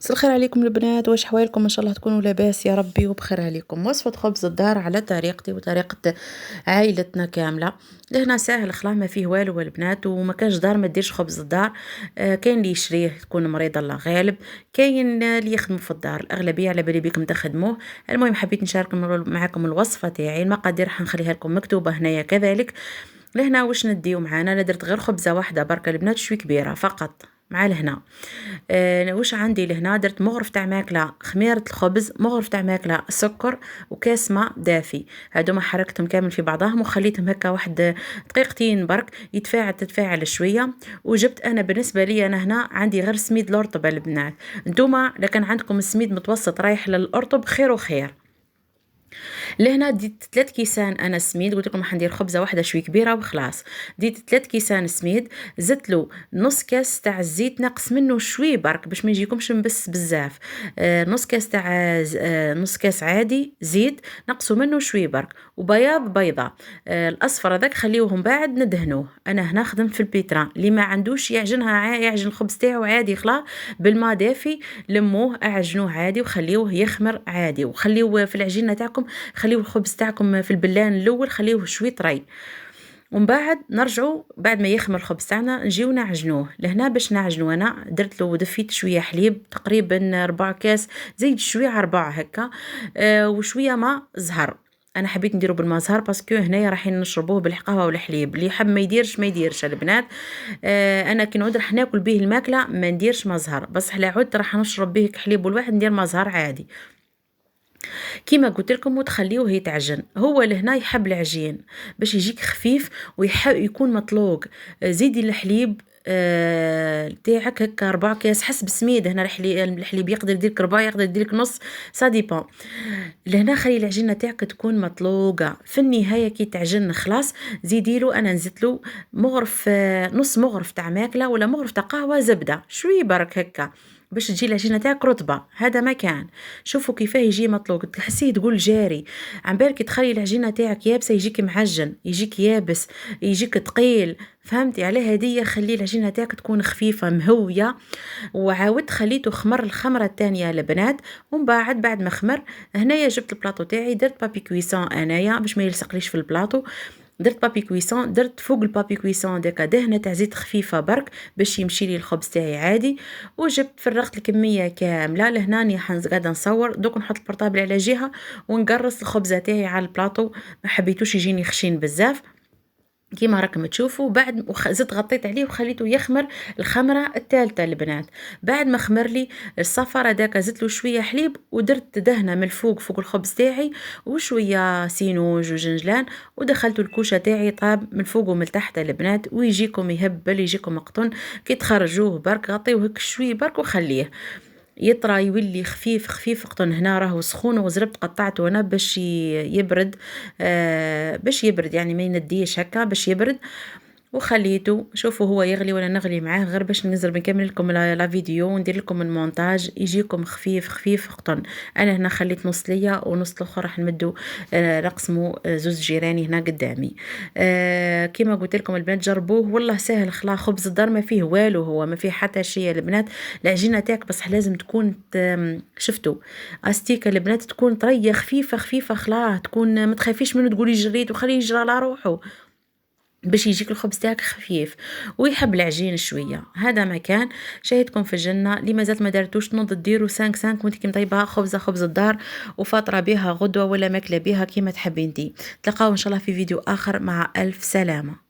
مساء الخير عليكم البنات، واش حوالكم؟ ان شاء الله تكونوا لاباس يا ربي وبخير عليكم. وصفة خبز الدار على طريقتي وطريقة عائلتنا كاملة. لهنا ساهل خلاص، ما فيه والو البنات، وما كانش دار ما ديرش خبز الدار. كاين اللي يشريه تكون مريض الله غالب، كاين اللي يخدموا في الدار، الاغلبيه على بالي بكم تخدموه. المهم حبيت نشارك معكم الوصفه تاعي، المقادير راح نخليها لكم مكتوبه هنايا كذلك. لهنا واش نديو معانا؟ انا درت غير خبزه واحده برك البنات، شوي كبيره فقط مع لهنا. واش عندي لهنا؟ درت مغرف تاع ماكله خميره الخبز، مغرف تاع ماكله سكر، وكاس ماء دافي. هادوما حركتهم كامل في بعضهم وخليتهم هكا واحد دقيقتين برك تتفاعل شويه. وجبت انا بالنسبه لي انا هنا عندي غير سميد الارطب البنات. نتوما لكن عندكم السميد متوسط رايح للارطب خير وخير. لهنا ديت 3 كيسان انا سميد، قلت لكم راح ندير خبزه واحده شوي كبيره وخلاص. ديت 3 كيسان سميد، زدت له نص كاس تاع الزيت ناقص منه شوي برك باش ما يجيكمش مبس بزاف. نص كاس تاع نص كاس عادي زيت نقصوا منه شوي برك، وبياض بيضه. الاصفر هذاك خليوهم بعد ندهنوه. انا هنا خدمت في البيتران، اللي ما عندوش يعجنها يعجن الخبز تاعو عادي خلا بالماء دافي، لموه اعجنوه عادي وخليوه يخمر عادي، وخليوه في العجينه تاعكم، خليو الخبز تاعكم في البلان الاول خليوه شوي طري. ومن بعد نرجعوا بعد ما يخمر الخبز تاعنا نجيو نعجنوه. لهنا باش نعجنوه انا درت له دفيت شويه حليب تقريبا 4 كاس، زيد شويه على 4 هكا. وشويه ما زهر. انا حبيت نديرو بالما زهر باسكو هنايا رايحين نشربوه بالقهوه والحليب، اللي يحب ما يديرش ما يديرش البنات. انا كي نعود راح ناكل به الماكله ما نديرش ما زهر، بصح لا عدت راح نشرب به حليب والواحد ندير ما زهر عادي كيما قلت لكم، وتخليوه يتعجن. هو لهنا يحب العجين باش يجيك خفيف ويحب يكون مطلوق. زيدي الحليب تاعك هكا 4 كاس حسب السميد. هنا الحليب يقدر يديرك 4 يقدر يديرك نص، سا ديبون. لهنا خلي العجينه تاعك تكون مطلوقه. في النهايه كي تعجن خلاص زيديلو، انا نزيدلو مغرف نص مغرف تاع ماكله ولا مغرف تاع قهوه زبده شوي برك هكا باش تجي العجينه تاعك رطبه. هذا ما كان. شوفوا كيفاه يجي مطلوق، تحسيه تقول جاري. عن بالك تخلي العجينه تاعك يابسه يجيك معجن، يجيك يابس، يجيك ثقيل. فهمتي على هديه؟ خلي العجينه تاعك تكون خفيفه مهويه. وعاودت خليته خمر الخمره الثانيه البنات. ومن بعد ما خمر، هنايا جبت البلاطو تاعي، درت بابي كويسون انايا باش ما يلصقليش في البلاطو. درت بابي كويسون، درت فوق البابي كويسون داك دهنه تاع زيت خفيفه برك باش يمشي لي الخبز تاعي عادي. وجبت فرغت الكميه كامله. لهنا راني قاعده نصور دوك، نحط البورطابل على جهه ونقرص الخبزه تاعي على البلاطو، ما حبيتوش يجيني خشين بزاف كيما راكم تشوفوا. بعد زدت غطيت عليه وخليته يخمر الخمره الثالثه البنات. بعد ما خمر لي الصفر هذاك زدت له شويه حليب ودرت دهنه من فوق الخبز تاعي وشويه سينوج وجنجلان، ودخلت الكوشه تاعي طاب من فوق ومن تحت البنات. ويجيكم يهبل يجيكم مقطن كي تخرجوه برك غطيوه هك شوي برك وخليه يطرى يولي خفيف خفيف. قطن هنا راهو سخون وزربت قطعته انا باش يبرد. باش يبرد يعني ما ينديش هكا باش يبرد. وخليته شوفوا هو يغلي وانا نغلي معاه غير باش نكمل لكم لا فيديو وندير لكم المونتاج يجيكم خفيف خفيف قطن. انا هنا خليت نص ليا ونص الاخر راح نمدو نقسموا زوز جيراني هنا قدامي. كيما قلت لكم البنات جربوه والله سهل خلا. خبز الدار ما فيه والو، هو ما فيه حتى شيء البنات. العجينه تاعك بصح لازم تكون شفتوا استيكه البنات تكون طريه خفيفه خفيفه خلا، تكون ما تخافيش منه تقولي جريت وخليه يجرى على روحه باش يجيك الخبز تاعك خفيف ويحب العجين شويه. هذا مكان شاهدكم في الجنه. اللي مازالت ما دارتوش تنوض ديروا 5 وانت كي مطيبه خبز الدار وفاطره بها غدوه ولا ماكله بها كيما تحبي انتي. تلقاو ان شاء الله في فيديو اخر، مع الف سلامه.